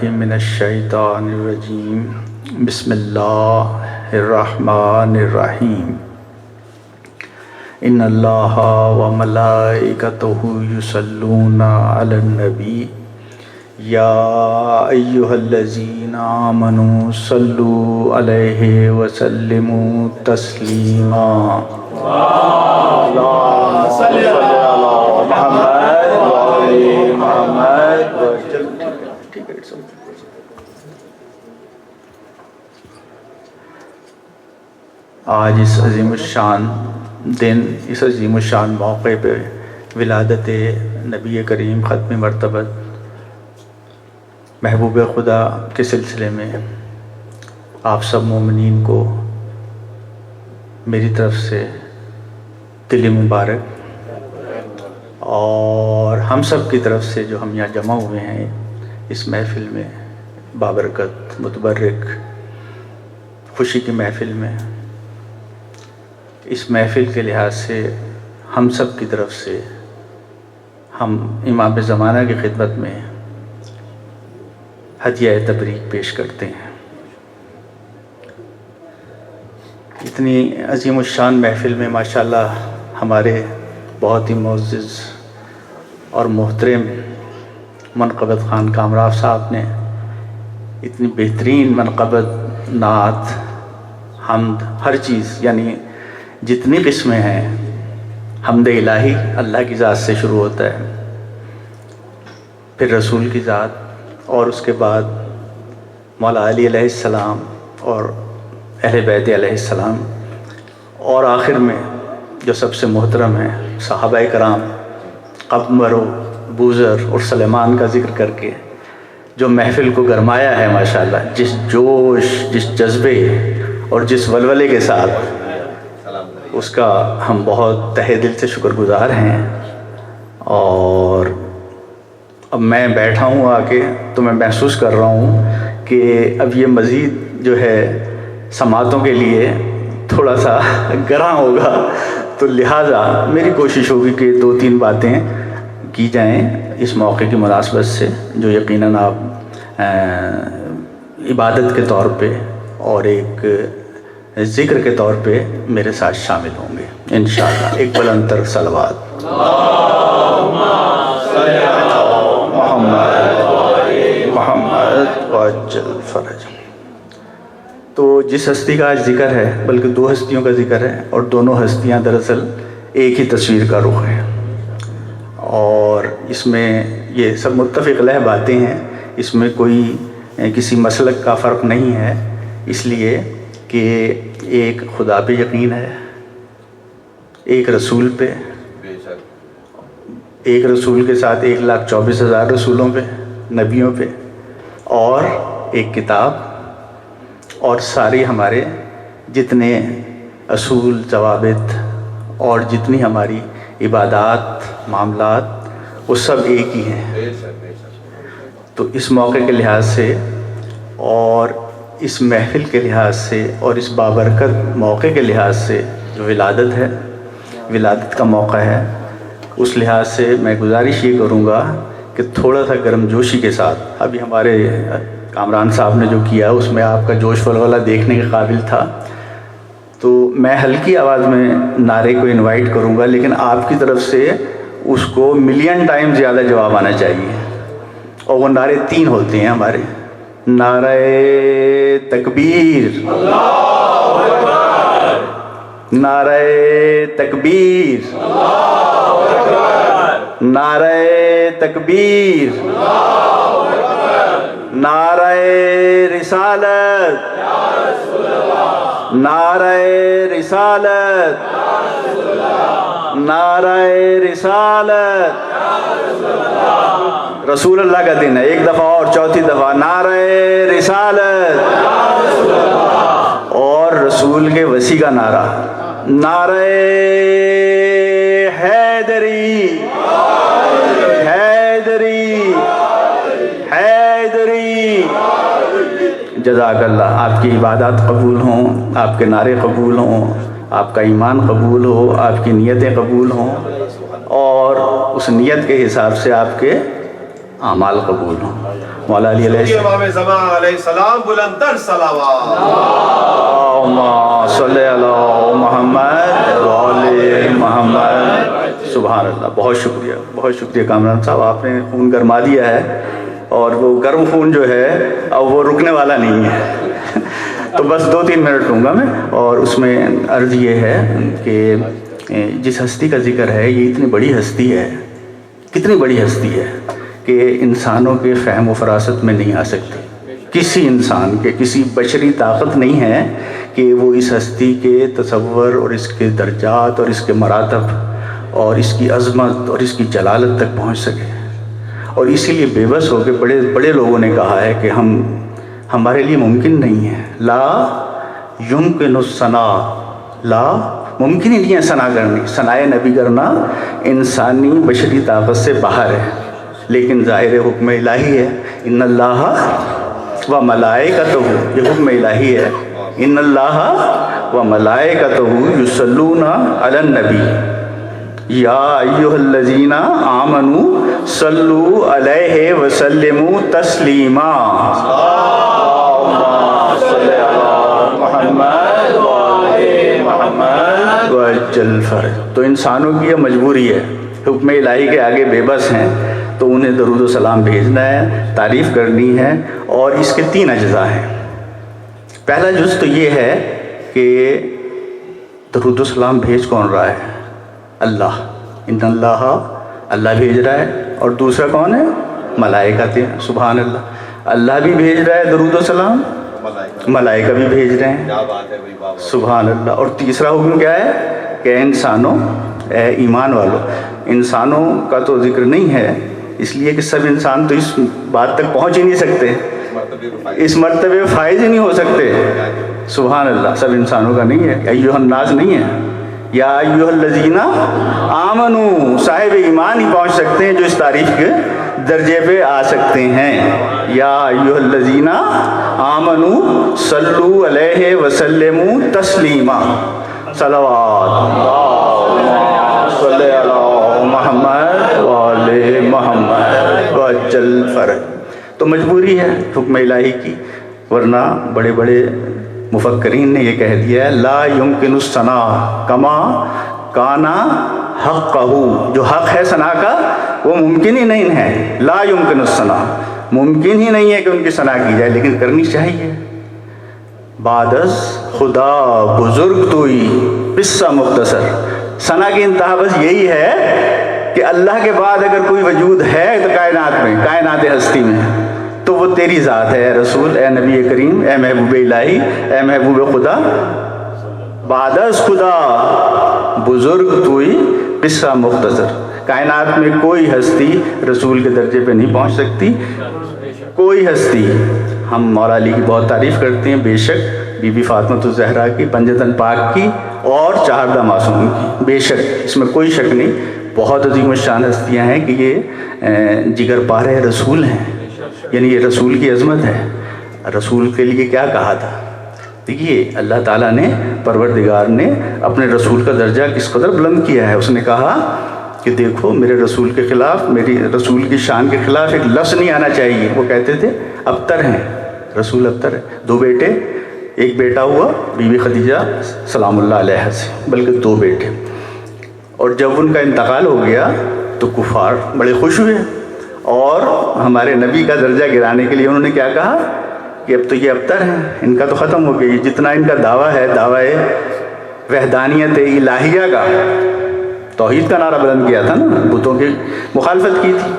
باللہ من الشیطان الرجیم بسم اللہ الرحمن الرحیم ان اللہ وملائکتہ یصلون علی النبی یا ایہا الذین آمنوا صلوا علیہ وسلموا تسلیما اللہم صلی علی محمد وعلی محمد. آج اس عظیم الشان دن، اس عظیم الشان موقع پہ ولادت نبی کریم ختم مرتبت محبوب خدا کے سلسلے میں آپ سب مومنین کو میری طرف سے دلی مبارک، اور ہم سب کی طرف سے جو ہم یہاں جمع ہوئے ہیں اس محفل میں، بابرکت متبرک خوشی کی محفل میں، اس محفل کے لحاظ سے ہم سب کی طرف سے ہم امام زمانہ کی خدمت میں ہدیہ تبریک پیش کرتے ہیں. اتنی عظیم الشان محفل میں ماشاءاللہ ہمارے بہت ہی معزز اور محترم منقبت خان کامران صاحب نے اتنی بہترین منقبت، نعت، حمد، ہر چیز، یعنی جتنی قسمیں ہیں، حمد الہی اللہ کی ذات سے شروع ہوتا ہے، پھر رسول کی ذات، اور اس کے بعد مولا علی علیہ السلام اور اہل بیت علیہ السلام، اور آخر میں جو سب سے محترم ہیں صحابہ کرام قمر و بوذر اور سلیمان کا ذکر کر کے جو محفل کو گرمایا ہے ماشاءاللہ، جس جوش، جس جذبے اور جس ولولے کے ساتھ، اس کا ہم بہت تہہ دل سے شکر گزار ہیں. اور اب میں بیٹھا ہوں آ کے تو میں محسوس کر رہا ہوں کہ اب یہ مزید جو ہے سماعتوں کے لیے تھوڑا سا گراں ہوگا، تو لہٰذا میری کوشش ہوگی کہ 2-3 باتیں کی جائیں اس موقع کی مناسبت سے، جو یقیناً آپ عبادت کے طور پہ اور ایک ذکر کے طور پہ میرے ساتھ شامل ہوں گے انشاءاللہ. ایک بلند تر صلوات. محمد وعجل فرج. تو جس ہستی کا آج ذکر ہے، بلکہ 2 ہستیوں کا ذکر ہے، اور دونوں ہستیاں دراصل ایک ہی تصویر کا رخ ہے، اور اس میں یہ سب متفق علیہ باتیں ہیں، اس میں کوئی کسی مسلک کا فرق نہیں ہے، اس لیے کہ ایک خدا پہ یقین ہے، ایک رسول پہ، ایک رسول کے ساتھ 1,24,000 رسولوں پہ، نبیوں پہ، اور ایک کتاب، اور ساری ہمارے جتنے اصول، ضوابط اور جتنی ہماری عبادات، معاملات، وہ سب ایک ہی ہیں. تو اس موقع کے لحاظ سے اور اس محفل کے لحاظ سے اور اس بابرکت موقع کے لحاظ سے جو ولادت ہے، ولادت کا موقع ہے، اس لحاظ سے میں گزارش یہ کروں گا کہ تھوڑا سا گرم جوشی کے ساتھ، ابھی ہمارے کامران صاحب نے جو کیا اس میں آپ کا جوش ولولہ دیکھنے کے قابل تھا، تو میں ہلکی آواز میں نعرے کو انوائٹ کروں گا، لیکن آپ کی طرف سے اس کو ملین ٹائم زیادہ جواب آنا چاہیے، اور وہ نعرے 3 ہوتے ہیں ہمارے. نعرہ تکبیر، نعرہ تکبیر، نعرہ تکبیر، نعرہ رسالت، نعرہ رسالت، نعرہ رسالت. رسول اللہ کا دن ہے، ایک دفعہ اور 4تھی دفعہ نعرہ رسالت، اور رسول کے وسیع کا نعرہ نعرہ حیدری، حیدری، حیدری. جزاک اللہ. آپ کی عبادات قبول ہوں، آپ کے نعرے قبول ہوں، آپ کا ایمان قبول ہو، آپ کی نیتیں قبول ہوں، اور اس نیت کے حساب سے آپ کے اعمال قبول ہوں. مولا علی علیہ السلام. امام زمان علیہ السلام بلند تر صلوات. اللہم صلی علی محمد وعلی محمد. سبحان اللہ. بہت شکریہ، بہت شکریہ کامران صاحب، آپ نے خون گرما دیا ہے، اور وہ گرم خون جو ہے اب وہ رکنے والا نہیں ہے. تو بس 2-3 منٹ لوں گا میں، اور اس میں عرض یہ ہے کہ جس ہستی کا ذکر ہے یہ اتنی بڑی ہستی ہے، کتنی بڑی ہستی ہے کہ انسانوں کے فہم و فراست میں نہیں آ سکتی. کسی انسان کے، کسی بشری طاقت نہیں ہے کہ وہ اس ہستی کے تصور اور اس کے درجات اور اس کے مراتب اور اس کی عظمت اور اس کی جلالت تک پہنچ سکے. اور اسی لیے بے بس ہو کے بڑے بڑے لوگوں نے کہا ہے کہ ہمارے لیے ممکن نہیں ہے. لا یمکن الثناء، لا ممکن ہی نہیں ہے ثنا کرنی، ثنائے نبی کرنا انسانی بشری طاقت سے باہر ہے. لیکن ظاہر حکم الہی ہے. ان اللہ و ملائکتہ، یہ حکم الہی ہے. ان اللہ و ملائکتہ یصلون علی النبی یا ایھا الذین آمنوا صلوا علیہ وسلموا تسلیما. اللہم صلی علی محمد وعلی محمد وعجل فرج. تو انسانوں کی یہ مجبوری ہے، حکم الہی کے آگے بے بس ہیں، تو انہیں درود و سلام بھیجنا ہے، تعریف کرنی ہے. اور اس کے 3 اجزاء ہیں. پہلا جز تو یہ ہے کہ درود و سلام بھیج کون رہا ہے؟ اللہ. ان اللہ، اللہ بھیج رہا ہے. اور دوسرا کون ہے؟ ملائکہ. سبحان اللہ. اللہ بھی بھیج رہا ہے درود و سلام، ملائکہ بھی بھیج رہے ہیں. سبحان اللہ. اور تیسرا حکم کیا ہے کہ انسانوں، اے ایمان والو، انسانوں کا تو ذکر نہیں ہے اس لیے کہ سب انسان تو اس بات تک پہنچ ہی نہیں سکتے، اس مرتبے فائز ہی نہیں ہو سکتے. سبحان اللہ. سب انسانوں کا نہیں ہے، ایھا الناس نہیں ہے. یا ایھا الذین آمنوا، صاحب ایمان ہی پہنچ سکتے ہیں جو اس تعریف کے درجے پہ آ سکتے ہیں. یا ایھا الذین آمنوا صلوا علیہ وسلموا تسلیما. صلوات. اللہم صلی علی محمد وعلی محمد وعجل فرج. تو مجبوری ہے حکم الہی کی، ورنہ بڑے بڑے مفکرین نے یہ کہہ دیا ہے لا یمکن الثناء کما کانا حقہ. جو حق ہے ثنا کا وہ ممکن ہی نہیں ہے. لا یمکن الثناء، ممکن ہی نہیں ہے کہ ان کی ثنا کی جائے، لیکن کرنی چاہیے. بعد از خدا بزرگ توئی قصہ مختصر. ثنا کی انتہا بس یہی ہے کہ اللہ کے بعد اگر کوئی وجود ہے تو کائنات میں، کائنات ہستی میں، تو وہ تیری ذات ہے، اے رسول، اے نبی کریم، اے محبوب الہی، اے محبوب خدا. بعد از خدا بزرگ توئی قصہ مختصر. کائنات میں کوئی ہستی رسول کے درجے پہ نہیں پہنچ سکتی، کوئی ہستی. ہم مولا علی کی بہت تعریف کرتے ہیں، بے شک بی بی فاطمہ الزہرا کی، پنجتن پاک کی، اور چہاردہ معصوم کی، بے شک اس میں کوئی شک نہیں. بہت عظیم الشان ہستیاں ہیں کہ یہ جگر پارے رسول ہیں، یعنی یہ رسول کی عظمت ہے. رسول کے لیے کیا کہا تھا؟ دیکھیے اللہ تعالیٰ نے، پروردگار نے اپنے رسول کا درجہ کس قدر بلند کیا ہے. اس نے کہا کہ دیکھو میرے رسول کے خلاف، میری رسول کی شان کے خلاف ایک لفظ نہیں آنا چاہیے. وہ کہتے تھے ابتر ہیں، رسول ابتر ہے. 2 بیٹے، ایک بیٹا ہوا بی بی خدیجہ سلام اللہ علیہ سے، بلکہ 2 بیٹے. اور جب ان کا انتقال ہو گیا تو کفار بڑے خوش ہوئے، اور ہمارے نبی کا درجہ گرانے کے لیے انہوں نے کیا کہا کہ اب تو یہ ابتر ہیں، ان کا تو ختم ہو گیا. جتنا ان کا دعویٰ ہے، دعویٰ وحدانیت الہیہ کا، توحید کا نعرہ بلند کیا تھا نا، بتوں کی مخالفت کی تھی،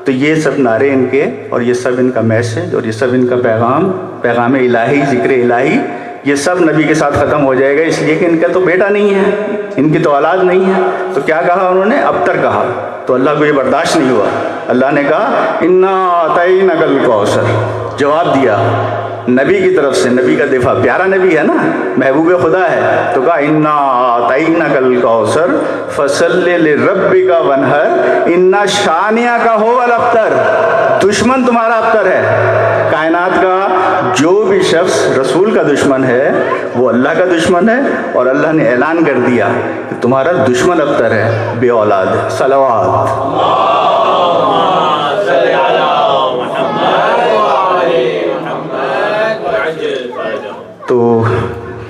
تو یہ سب نعرے ان کے، اور یہ سب ان کا میسج، اور یہ سب ان کا پیغام الہی، ذکر الہی، یہ سب نبی کے ساتھ ختم ہو جائے گا. اس لیے کہ ان کا تو بیٹا نہیں ہے، ان کی تو اولاد نہیں ہے. تو کیا کہا انہوں نے؟ ابتر کہا. تو اللہ کو یہ برداشت نہیں ہوا. اللہ نے کہا انا اعطیناک الکوثر، جواب دیا نبی کی طرف سے. نبی کا دفاع، پیارا نبی ہے نا، محبوب خدا ہے. تو کہا انا اعطیناک الکوثر فصل لربک وانحر ان شانئک ھو الابتر. دشمن تمہارا ابتر ہے. کائنات کا جو بھی شخص رسول کا دشمن ہے وہ اللہ کا دشمن ہے، اور اللہ نے اعلان کر دیا کہ تمہارا دشمن ابتر ہے، بے اولاد ہے. صلوات. تو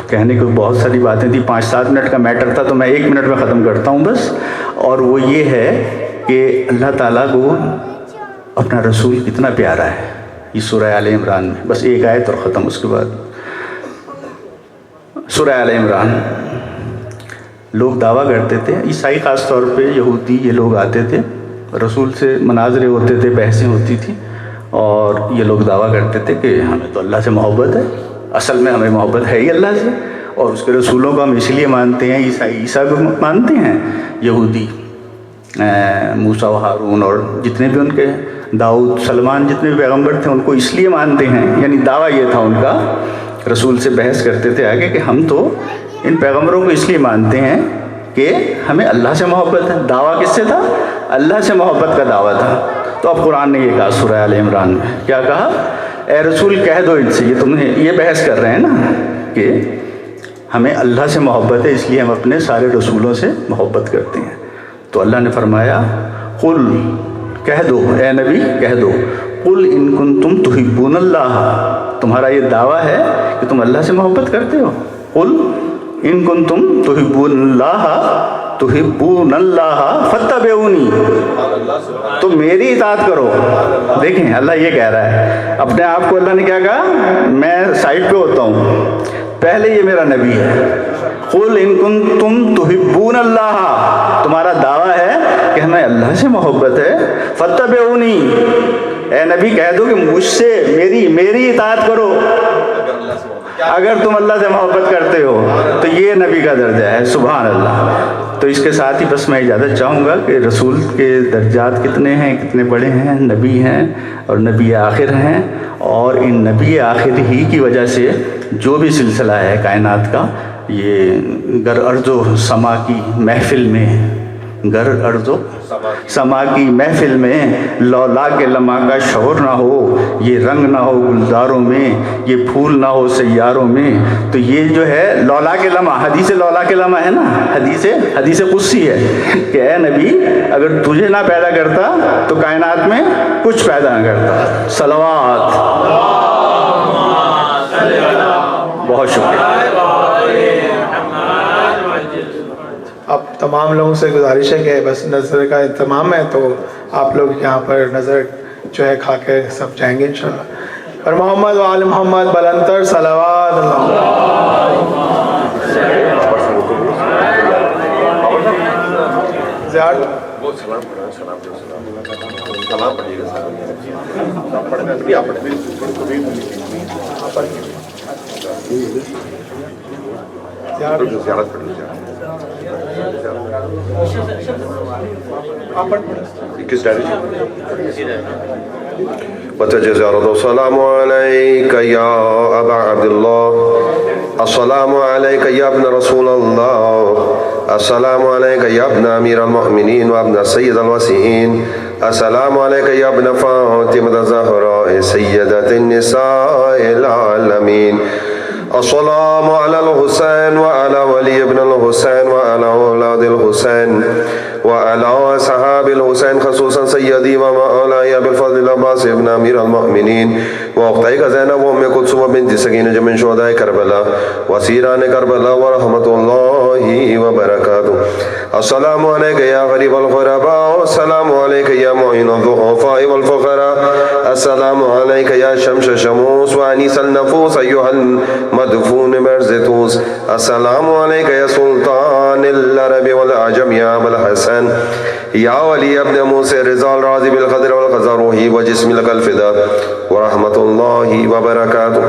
کہنے کو بہت ساری باتیں تھیں، 5-7 منٹ کا میٹر تھا تو میں 1 منٹ میں ختم کرتا ہوں بس. اور وہ یہ ہے کہ اللہ تعالیٰ کو اپنا رسول کتنا پیارا ہے. یہ سورہ آل عمران میں بس ایک آیت اور ختم. اس کے بعد سورہ آل عمران. لوگ دعویٰ کرتے تھے، عیسائی خاص طور پہ، یہودی، یہ لوگ آتے تھے، رسول سے مناظرے ہوتے تھے، بحثیں ہوتی تھیں، اور یہ لوگ دعویٰ کرتے تھے کہ ہمیں تو اللہ سے محبت ہے. اصل میں ہمیں محبت ہے ہی اللہ سے، اور اس کے رسولوں کو ہم اس لیے مانتے ہیں. عیسائی عیسیٰ کو مانتے ہیں، یہودی موسیٰ و ہارون اور جتنے بھی ان کے داؤد، سلمان، جتنے بھی پیغمبر تھے ان کو اس لیے مانتے ہیں. یعنی دعویٰ یہ تھا ان کا، رسول سے بحث کرتے تھے آگے کہ ہم تو ان پیغمبروں کو اس لیے مانتے ہیں کہ ہمیں اللہ سے محبت ہے. دعویٰ کس سے تھا؟ اللہ سے محبت کا دعویٰ تھا. تو اب قرآن نے یہ کہا سورہ آل عمران میں، کیا کہا؟ اے رسول کہہ دو ان سے، یہ تمہیں یہ بحث کر رہے ہیں نا کہ ہمیں اللہ سے محبت ہے اس لیے ہم اپنے سارے رسولوں سے محبت کرتے ہیں. تو اللہ نے فرمایا قل، کہہ دو اے نبی کہہ دو، قل ان کنتم تحبون اللہ، تمہارا یہ دعویٰ ہے کہ تم اللہ سے محبت کرتے ہو. قل ان کنتم تحبون اللہ فاتبعونی، تو میری اطاعت کرو. دیکھیں اللہ یہ کہہ رہا ہے، اپنے آپ کو اللہ نے کیا کہا؟ میں سائڈ پہ ہوتا ہوں، پہلے یہ میرا نبی ہے. قل ان کنتم تحبون اللہ، تمہارا دعویٰ ہے کہ ہمیں اللہ سے محبت ہے، فاتبعونی، اے نبی کہہ دو کہ مجھ سے میری اطاعت کرو اگر تم اللہ سے محبت کرتے ہو. تو یہ نبی کا درجہ ہے. سبحان اللہ. تو اس کے ساتھ ہی بس میں اجازت چاہوں گا کہ رسول کے درجات کتنے ہیں، کتنے بڑے ہیں. نبی ہیں اور نبی آخر ہیں، اور ان نبی آخر ہی کی وجہ سے جو بھی سلسلہ ہے کائنات کا، یہ گر ارض و سما کی محفل میں، گر ارض و سما کی محفل میں لولا کے لمحہ کا شور نہ ہو، یہ رنگ نہ ہو گلزاروں میں، یہ پھول نہ ہو سیاروں میں. تو یہ جو ہے لولا کے لمحہ، حدیث لولا کے لمحہ ہے نا، حدیث قدسی ہے کہ اے نبی اگر تجھے نہ پیدا کرتا تو کائنات میں کچھ پیدا نہ کرتا. صلوات. بہت شکریہ. اب تمام لوگوں سے گزارش ہے کہ بس نظر کا اہتمام ہے، تو آپ لوگ یہاں پر نظر جو ہے کھا کے سب جائیں گے انشاءاللہ. اور محمد و آل محمد بلندر صلوات وتجزرد السلام عليك يا أبا عبد الله، السلام عليك يا ابن رسول الله، السلام عليك يا ابن أمير المؤمنين وابن سيد الوسيين، السلام عليك يا ابن فاطمة الزهراء سيدة النساء العالمين، السلام على الحسين وعلى ولي ابن الحسين وعلى أولاد الحسين وعلى أصحاب الحسين، خصوصا سيدي ومولاي بالفضل العباس ابن أمير المؤمنين وأختيك زينب وأم كلثوم بنت سكينة من شهداء كربلاء وسيران كربلاء ورحمة الله وبركاته. السلام عليك يا غريب الغرباء، السلام عليك يا معين الضعفاء والفقراء، السلام عليك يا شمس شموس وأنيس النفوس أيها المدفون برزتوس، السلام عليك يا سلطان العرب والعجم يا أبا الحسن يا ولي ابن موسى رضا الراضي بالقدر والقدر روحي وجسم لك الفداء ورحمة الله وبركاته.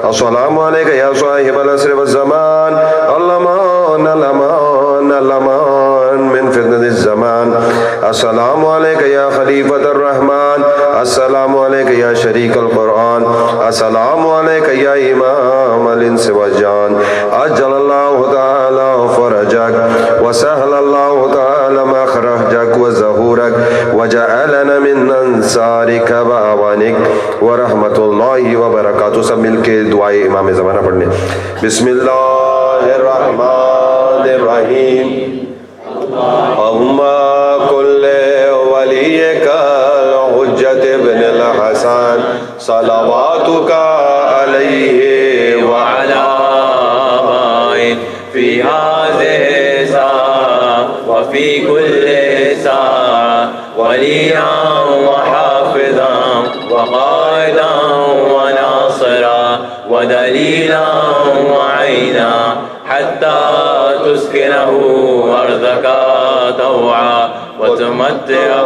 السلام عليك يا صاحب العصر والزمان، الأمان الأمان الأمان من فتنة الزمان، السلام عليك يا خليفة الرحمن، السلام عليك يا شريك القرآن، السلام عليك يا إمام الإنس والجان، أجل الله تعالى فرجك وسهل الله تعالى مخرجك وزهورك وجعلنا من أنصارك وأعوانك ورحمة الله وبركاته. سب مل کے دعائے امام زمانہ پڑھنے. بسم اللہ الرحمن الرحیم. اللهم كل وليك الحجة ابن الحسن صلواتك عليه وعلى وفي كل ساعة وليا وحافظا وقائدا وناصرا ودليلا وعينا حتى تسكنه أرضك طوعا وتمتعه